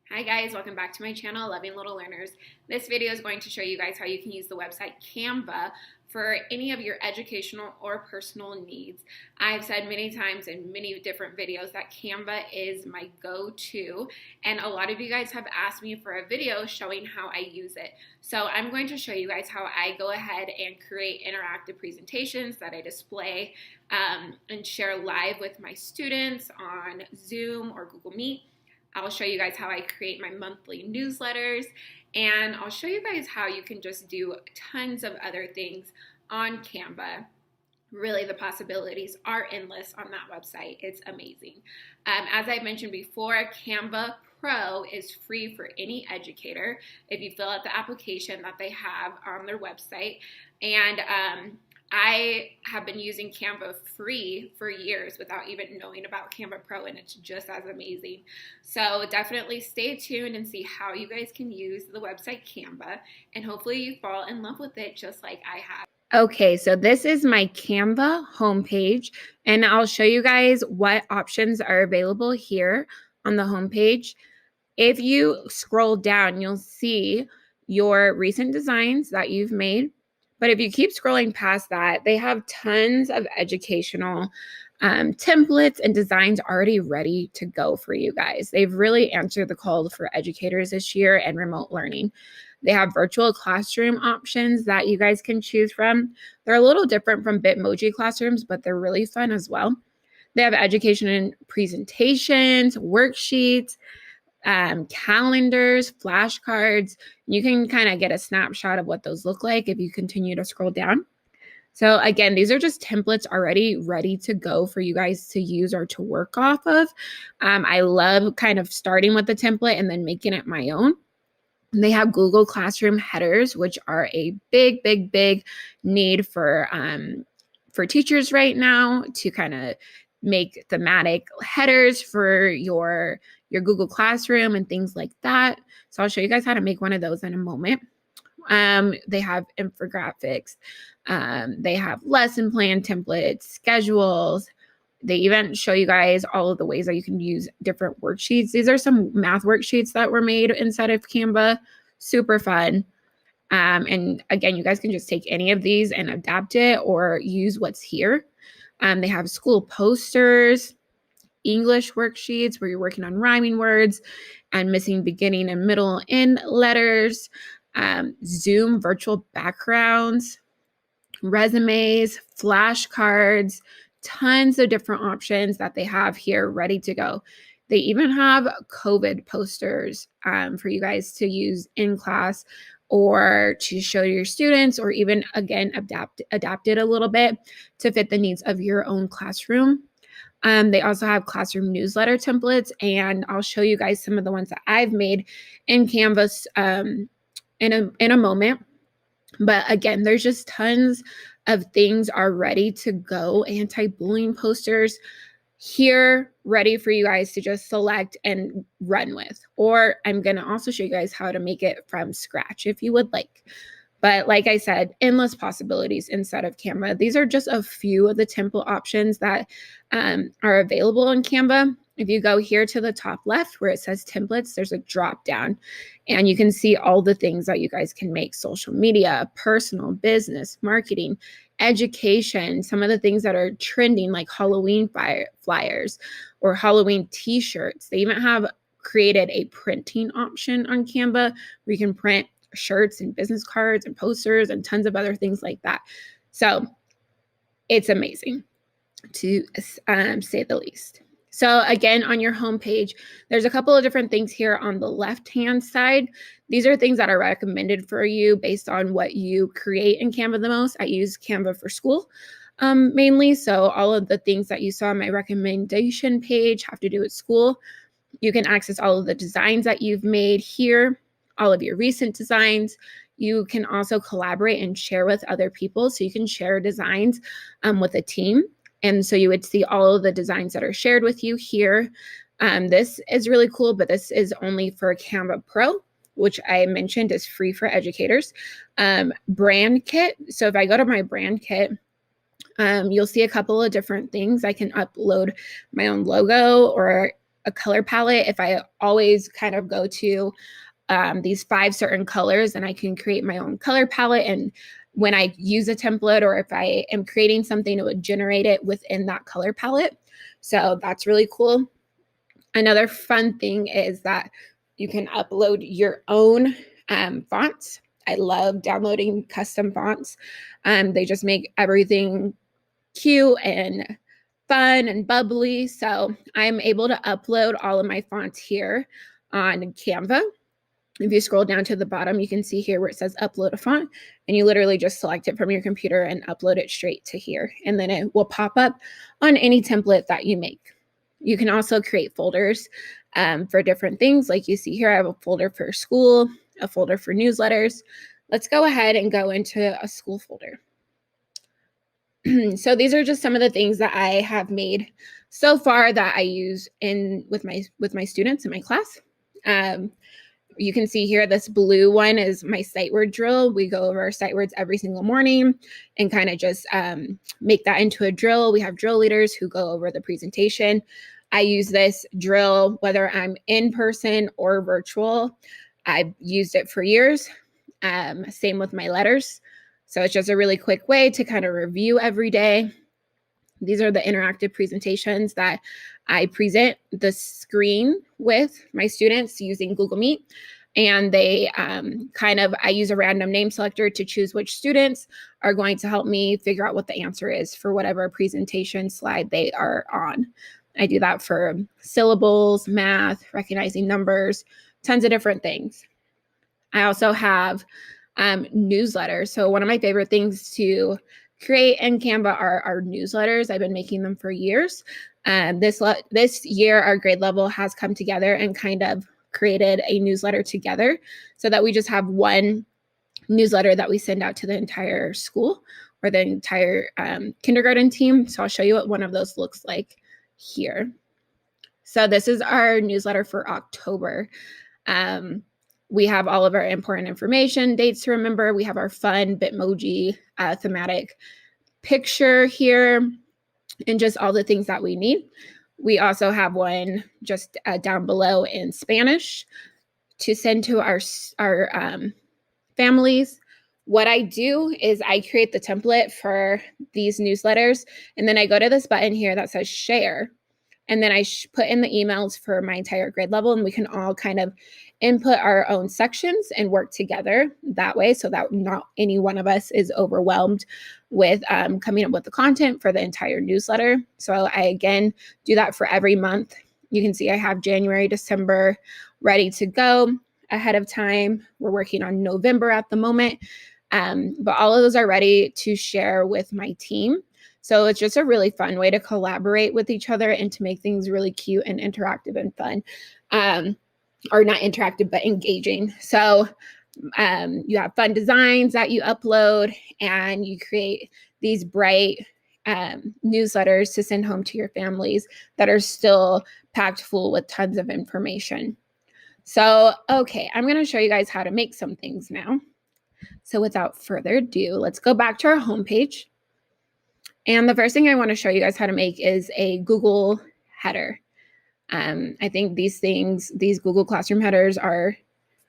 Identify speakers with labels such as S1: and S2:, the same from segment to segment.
S1: Hi guys, welcome back to my channel, Loving Little Learners. This video is going to show you guys how you can use the website Canva for any of your educational or personal needs. I've said many times in many different videos that Canva is my go-to, and a lot of you guys have asked me for a video showing how I use it. So I'm going to show you guys how I go ahead and create interactive presentations that I display and share live with my students on Zoom or Google Meet. I'll show you guys how I create my monthly newsletters, and I'll show you guys how you can just do tons of other things on Canva. Really, the possibilities are endless on that website. It's amazing. As I mentioned before, Canva Pro is free for any educator if you fill out the application that they have on their website. And I have been using Canva free for years without even knowing about Canva Pro, and it's just as amazing. So definitely stay tuned and see how you guys can use the website Canva, and hopefully you fall in love with it just like I have. Okay, so this is my Canva homepage, and I'll show you guys what options are available here on the homepage. If you scroll down, you'll see your recent designs that you've made. But if you keep scrolling past that, they have tons of educational templates and designs already ready to go for you guys. They've really answered the call for educators this year and remote learning. They have virtual classroom options that you guys can choose from. They're a little different from Bitmoji classrooms, but they're really fun as well. They have education and presentations, worksheets, calendars, flashcards. You can kind of get a snapshot of what those look like if you continue to scroll down. So again, these are just templates already ready to go for you guys to use or to work off of. I love kind of starting with the template and then making it my own. They have Google Classroom headers, which are a big need for teachers right now to kind of make thematic headers for your Google Classroom and things like that. So I'll show you guys how to make one of those in a moment. They have infographics. They have lesson plan templates, schedules. They even show you guys all of the ways that you can use different worksheets. These are some math worksheets that were made inside of Canva. Super fun. And again, you guys can just take any of these and adapt it or use what's here. They have school posters, English worksheets where you're working on rhyming words and missing beginning and middle in letters, Zoom virtual backgrounds, resumes, flashcards, tons of different options that they have here ready to go. They even have COVID posters for you guys to use in class or to show your students, or even, again, adapt it a little bit to fit the needs of your own classroom. They also have classroom newsletter templates, and I'll show you guys some of the ones that I've made in Canvas in a moment. But again, there's just tons of things are ready to go. Anti-bullying posters here ready for you guys to just select and run with. Or I'm going to also show you guys how to make it from scratch if you would like. But like I said, endless possibilities inside of Canva. These are just a few of the template options that are available in Canva. If you go here to the top left where it says templates, there's a drop down and you can see all the things that you guys can make: social media, personal, business, marketing, education, some of the things that are trending like Halloween flyers or Halloween t-shirts. They even have created a printing option on Canva where you can print shirts and business cards and posters and tons of other things like that. So it's amazing, to say the least. So again, on your homepage, there's a couple of different things here on the left-hand side. These are things that are recommended for you based on what you create in Canva the most. I use Canva for school mainly. So all of the things that you saw on my recommendation page have to do with school. You can access all of the designs that you've made here, all of your recent designs. You can also collaborate and share with other people. So you can share designs with a team. And so you would see all of the designs that are shared with you here. This is really cool, but this is only for Canva Pro, which I mentioned is free for educators. Brand kit. So if I go to my brand kit, you'll see a couple of different things. I can upload my own logo or a color palette, if I always kind of go to these 5 certain colors, and I can create my own color palette. And when I use a template, or if I am creating something, it would generate it within that color palette. So that's really cool. Another fun thing is that you can upload your own fonts. I love downloading custom fonts. They just make everything cute and fun and bubbly. So I'm able to upload all of my fonts here on Canva. If you scroll down to the bottom, you can see here where it says upload a font, and you literally just select it from your computer and upload it straight to here. And then it will pop up on any template that you make. You can also create folders for different things. Like you see here, I have a folder for school, a folder for newsletters. Let's go ahead and go into a school folder. So these are just some of the things that I have made so far that I use with my students in my class. You can see here, this blue one is my sight word drill. We go over our sight words every single morning and kind of just make that into a drill. We have drill leaders who go over the presentation. I use this drill whether I'm in person or virtual. I've used it for years. Same with my letters. So it's just a really quick way to kind of review every day. These are the interactive presentations that I present the screen with my students using Google Meet. And they I use a random name selector to choose which students are going to help me figure out what the answer is for whatever presentation slide they are on. I do that for syllables, math, recognizing numbers, tons of different things. I also have newsletters. So one of my favorite things to create in Canva are our newsletters. I've been making them for years. This year, our grade level has come together and kind of created a newsletter together so that we just have one newsletter that we send out to the entire school or the entire kindergarten team. So I'll show you what one of those looks like here. So this is our newsletter for October. We have all of our important information, dates to remember. We have our fun Bitmoji thematic picture here, and just all the things that we need. We also have one just down below in Spanish to send to our families. What I do is I create the template for these newsletters, and then I go to this button here that says share. And then I put in the emails for my entire grade level, and we can all kind of input our own sections and work together that way so that not any one of us is overwhelmed with coming up with the content for the entire newsletter. So I, again, do that for every month. You can see I have January, December ready to go ahead of time. We're working on November at the moment, but all of those are ready to share with my team. So it's just a really fun way to collaborate with each other and to make things really cute and interactive and fun. Or not interactive, but engaging. So you have fun designs that you upload, and you create these bright newsletters to send home to your families that are still packed full with tons of information. So, okay, I'm going to show you guys how to make some things now. So without further ado, let's go back to our homepage. And the first thing I want to show you guys how to make is a Google header. I think these Google Classroom headers are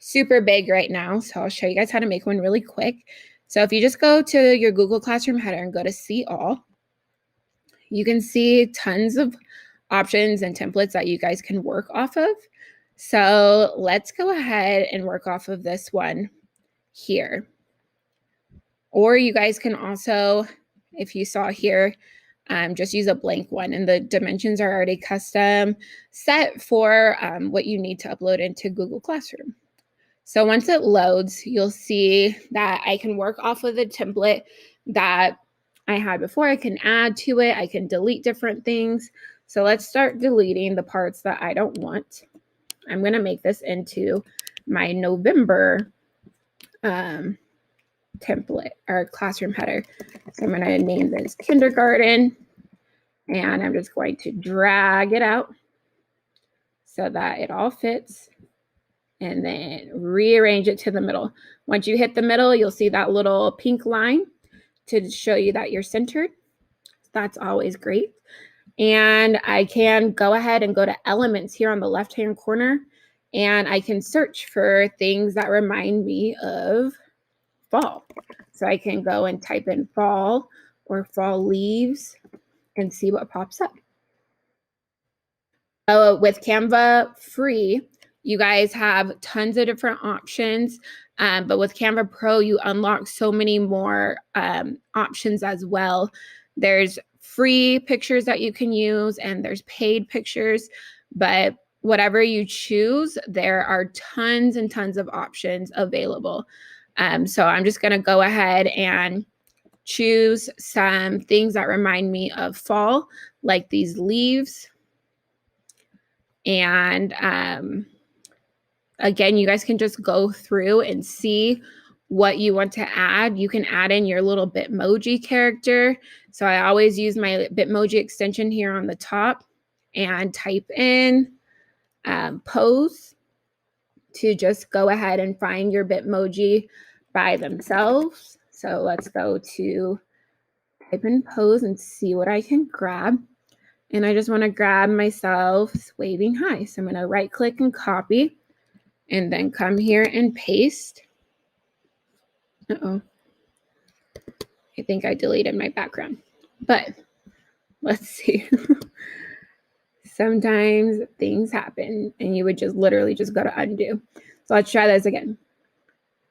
S1: super big right now. So I'll show you guys how to make one really quick. So if you just go to your Google Classroom header and go to see all, you can see tons of options and templates that you guys can work off of. So let's go ahead and work off of this one here. Or you guys can also, if you saw here, just use a blank one, and the dimensions are already custom set for what you need to upload into Google Classroom. So once it loads, you'll see that I can work off of the template that I had before. I can add to it. I can delete different things. So let's start deleting the parts that I don't want. I'm going to make this into my November template or classroom header. So I'm going to name this kindergarten, and I'm just going to drag it out so that it all fits, and then rearrange it to the middle. Once you hit the middle, you'll see that little pink line to show you that you're centered. That's always great. And I can go ahead and go to elements here on the left-hand corner, and I can search for things that remind me of fall. So I can go and type in fall or fall leaves and see what pops up. With Canva free, you guys have tons of different options. But with Canva Pro, you unlock so many more options as well. There's free pictures that you can use, and there's paid pictures. But whatever you choose, there are tons and tons of options available. So I'm just going to go ahead and choose some things that remind me of fall, like these leaves. And again, you guys can just go through and see what you want to add. You can add in your little Bitmoji character. So I always use my Bitmoji extension here on the top and type in pose to just go ahead and find your Bitmoji by themselves. So let's go to type in pose and see what I can grab. And I just want to grab myself waving hi. So I'm going to right click and copy and then come here and paste. Uh-oh. I think I deleted my background, but let's see. Sometimes things happen and you would just literally just go to undo. So let's try this again.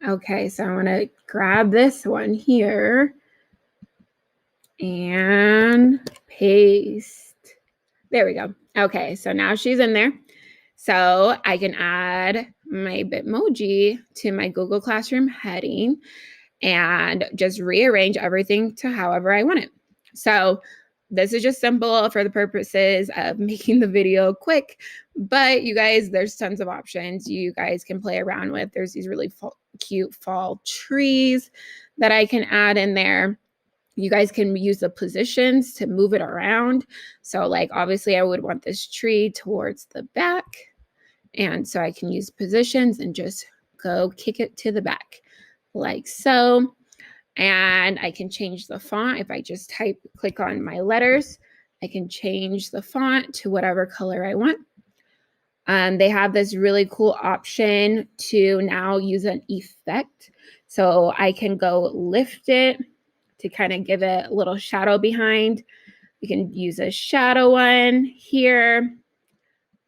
S1: Okay, so I want to grab this one here and paste. There we go. Okay, so now she's in there. So I can add my Bitmoji to my Google Classroom heading and just rearrange everything to however I want it. So this is just simple for the purposes of making the video quick, but you guys, there's tons of options you guys can play around with. There's these really cute fall trees that I can add in there. You guys can use the positions to move it around. So like, obviously I would want this tree towards the back. And so I can use positions and just go kick it to the back like so. And I can change the font. If I just click on my letters, I can change the font to whatever color I want. They have this really cool option to now use an effect. So I can go lift it to kind of give it a little shadow behind. You can use a shadow one here.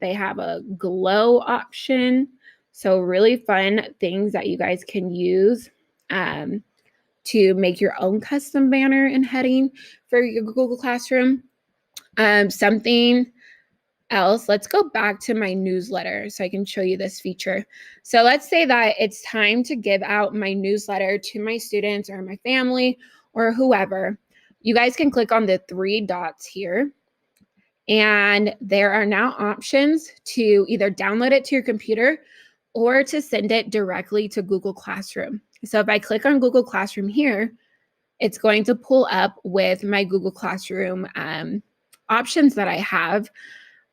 S1: They have a glow option. So really fun things that you guys can use to make your own custom banner and heading for your Google Classroom. Something else, let's go back to my newsletter so I can show you this feature. So let's say that it's time to give out my newsletter to my students or my family or whoever. You guys can click on the 3 dots here. And there are now options to either download it to your computer or to send it directly to Google Classroom. So if I click on Google Classroom here, it's going to pull up with my Google Classroom options that I have,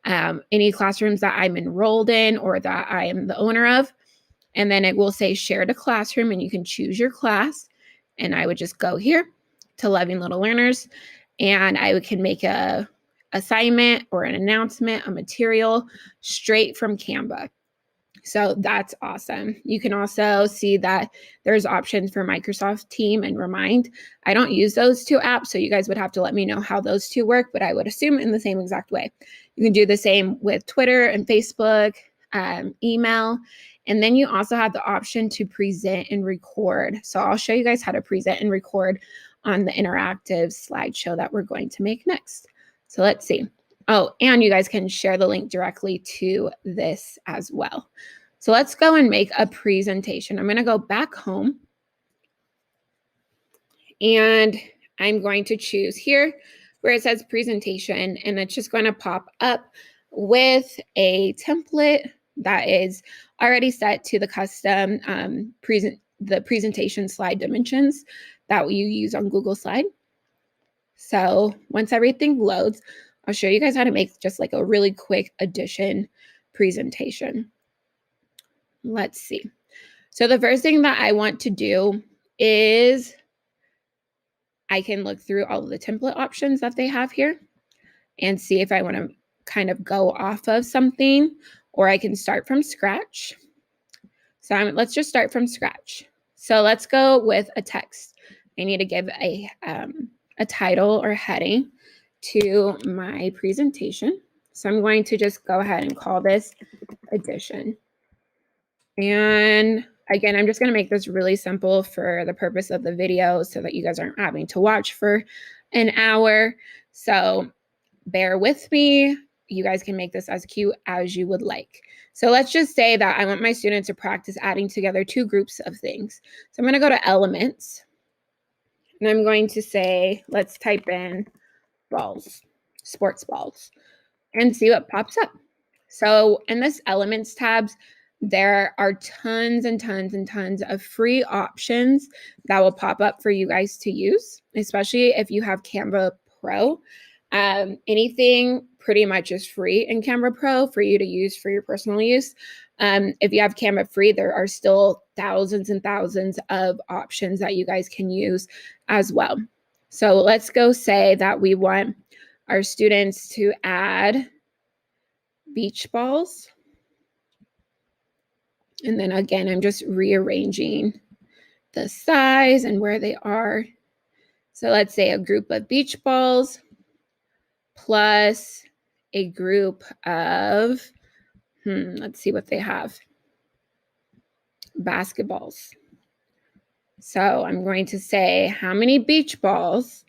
S1: any classrooms that I'm enrolled in or that I am the owner of. And then it will say share to classroom and you can choose your class. And I would just go here to Loving Little Learners and I can make a assignment or an announcement, a material straight from Canva. So that's awesome. You can also see that there's options for Microsoft Team and Remind. I don't use those 2 apps, so you guys would have to let me know how those 2 work, but I would assume in the same exact way. You can do the same with Twitter and Facebook, email, and then you also have the option to present and record. So I'll show you guys how to present and record on the interactive slideshow that we're going to make next. So let's see. Oh, and you guys can share the link directly to this as well. So let's go and make a presentation. I'm going to go back home and I'm going to choose here where it says presentation, and it's just going to pop up with a template that is already set to the custom presentation slide dimensions that you use on Google Slide. So once everything loads, I'll show you guys how to make just like a really quick addition presentation. Let's see. So the first thing that I want to do is I can look through all of the template options that they have here. and see if I want to kind of go off of something, or I can start from scratch. So let's just start from scratch. So let's go with a text. I need to give a title or heading to my presentation. So I'm going to just go ahead and call this addition. And again, I'm just going to make this really simple for the purpose of the video so that you guys aren't having to watch for an hour. So bear with me. You guys can make this as cute as you would like. So let's just say that I want my students to practice adding together two groups of things. So I'm going to go to elements, and I'm going to say, let's type in balls, sports balls, and see what pops up. So in this elements tabs, there are tons and tons and tons of free options that will pop up for you guys to use, especially if you have Canva Pro. Anything pretty much is free in Canva Pro for you to use for your personal use. If you have Canva free, there are still thousands and thousands of options that you guys can use as well. So let's go say that we want our students to add beach balls. And then again, I'm just rearranging the size and where they are. So let's say a group of beach balls plus a group of, let's see what they have, basketballs. So I'm going to say how many beach balls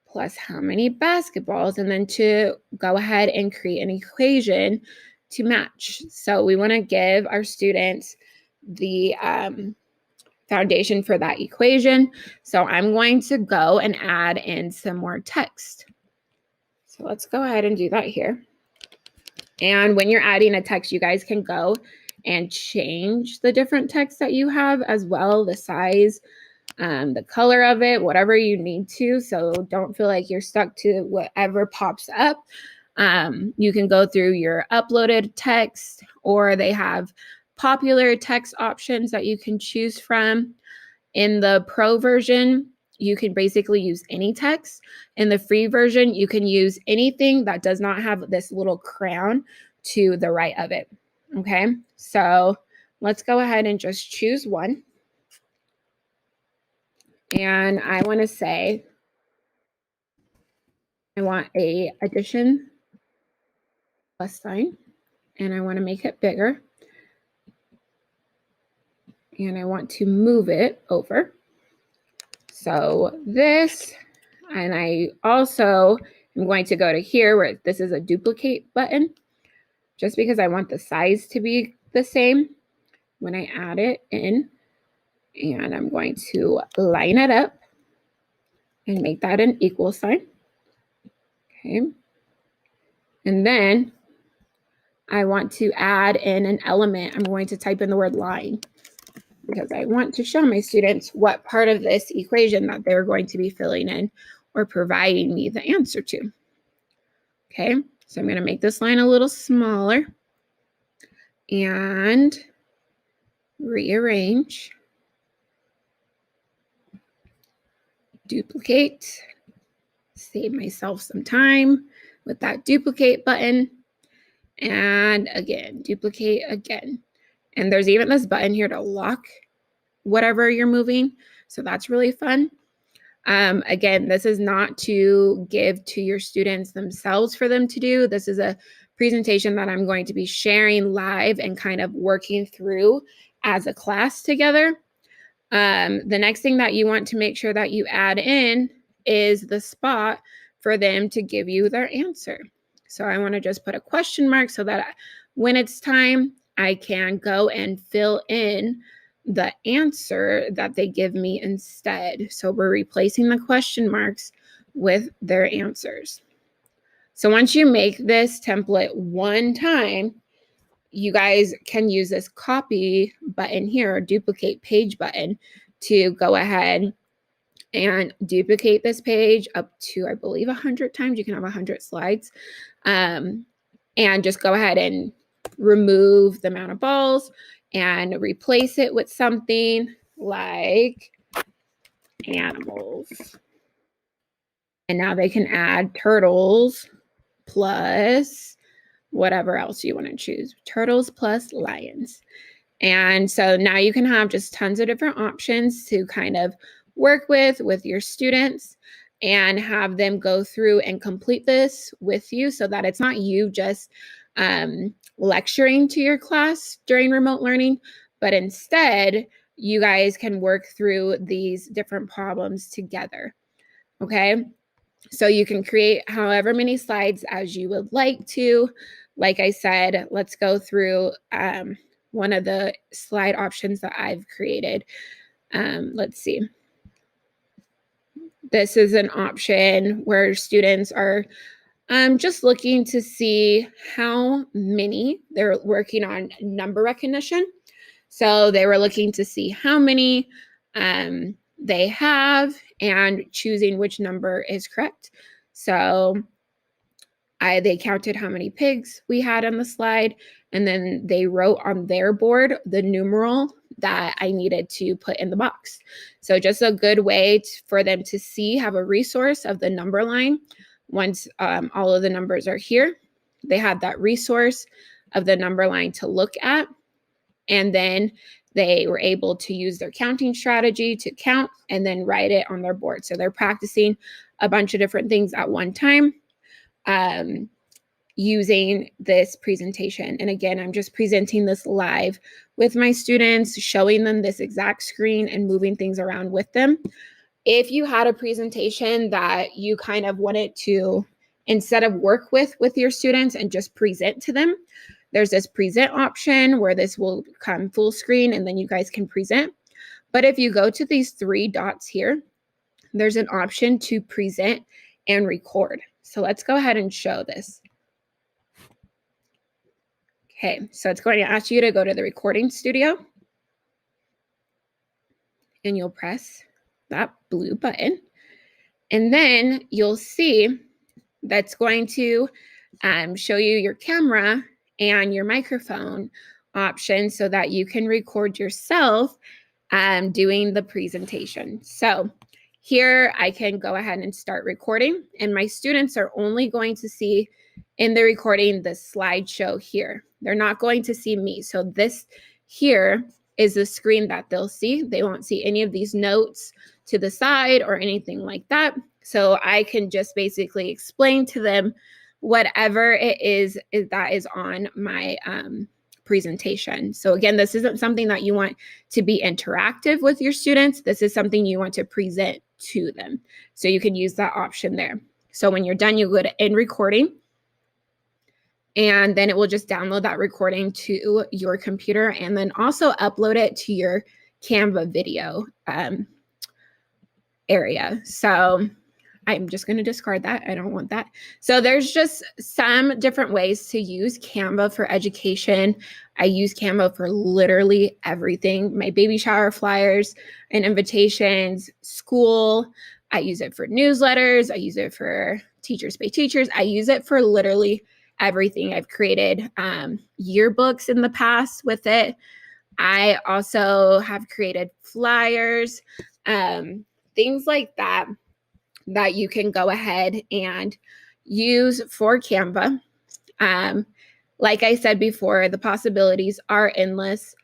S1: plus how many basketballs, and then to go ahead and create an equation to match. So we want to give our students the foundation for that equation. So I'm going to go and add in some more text. So let's go ahead and do that here. And when you're adding a text, you guys can go and change the different text that you have as well, the size, the color of it, whatever you need to. So don't feel like you're stuck to whatever pops up. You can go through your uploaded text, or they have popular text options that you can choose from. In the pro version, you can basically use any text. In the free version, you can use anything that does not have this little crown to the right of it. Okay, so let's go ahead and just choose one. And I want to say I want a addition plus sign, and I want to make it bigger. And I want to move it over. So this, and I also am going to go to here where this is a duplicate button, just because I want the size to be the same when I add it in. And I'm going to line it up and make that an equal sign. Okay. And then I want to add in an element. I'm going to type in the word line because I want to show my students what part of this equation that they're going to be filling in or providing me the answer to. Okay, so I'm going to make this line a little smaller and rearrange, duplicate, save myself some time with that duplicate button, and again, duplicate again. And there's even this button here to lock whatever you're moving, so that's really fun. Again, this is not to give to your students themselves for them to do. This is a presentation that I'm going to be sharing live and kind of working through as a class together. The next thing that you want to make sure that you add in is the spot for them to give you their answer. So I want to just put a question mark so that when it's time, I can go and fill in the answer that they give me instead. So we're replacing the question marks with their answers. So once you make this template one time, you guys can use this copy button here, or duplicate page button, to go ahead and duplicate this page up to, I believe, 100 times. You can have 100 slides. And just go ahead and remove the amount of balls and replace it with something like animals. And now they can add turtles plus whatever else you want to choose. Turtles plus lions. And so now you can have just tons of different options to kind of work with your students and have them go through and complete this with you so that it's not you just lecturing to your class during remote learning, but instead you guys can work through these different problems together. Okay. So you can create however many slides as you would like to. Like I said, let's go through one of the slide options that I've created. Let's see. This is an option where students are just looking to see how many they're working on number recognition. So they were looking to see how many they have and choosing which number is correct. So they counted how many pigs we had on the slide, and then they wrote on their board the numeral that I needed to put in the box. So just a good way for them to see, have a resource of the number line. Once all of the numbers are here, they have that resource of the number line to look at. And then they were able to use their counting strategy to count and then write it on their board. So they're practicing a bunch of different things at one time using this presentation. And again, I'm just presenting this live with my students, showing them this exact screen and moving things around with them. If you had a presentation that you kind of wanted to, instead of work with your students and just present to them, there's this present option where this will come full screen and then you guys can present. But if you go to these three dots here, there's an option to present and record. So let's go ahead and show this. Okay, so it's going to ask you to go to the recording studio and you'll press that blue button. And then you'll see that's going to show you your camera and your microphone option so that you can record yourself doing the presentation. So here I can go ahead and start recording, and my students are only going to see in the recording the slideshow here. They're not going to see me. So this here is the screen that they'll see. They won't see any of these notes to the side or anything like that. So I can just basically explain to them whatever it is that is on my presentation. So again, this isn't something that you want to be interactive with your students. This is something you want to present to them. So you can use that option there. So when you're done, you go to end recording, and then it will just download that recording to your computer and then also upload it to your Canva video area. So I'm just going to discard that. I don't want that. So there's just some different ways to use Canva for education. I use Canva for literally everything. My baby shower flyers and invitations, school. I use it for newsletters. I use it for Teachers Pay Teachers. I use it for literally everything. I've created yearbooks in the past with it. I also have created flyers, things like that you can go ahead and use for Canva. Like I said before, the possibilities are endless.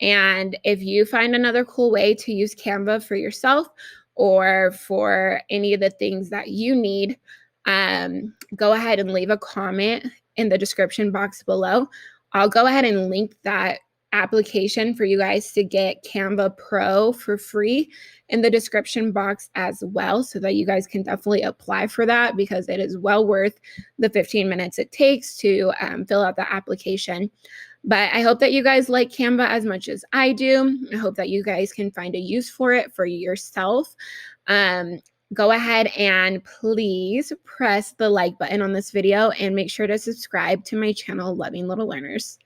S1: And if you find another cool way to use Canva for yourself or for any of the things that you need, go ahead and leave a comment in the description box below. I'll go ahead and link that application for you guys to get Canva Pro for free in the description box as well, so that you guys can definitely apply for that, because it is well worth the 15 minutes it takes to fill out the application. But I hope that you guys like Canva as much as I do. I hope that you guys can find a use for it for yourself. Go ahead and please press the like button on this video and make sure to subscribe to my channel, Loving Little Learners.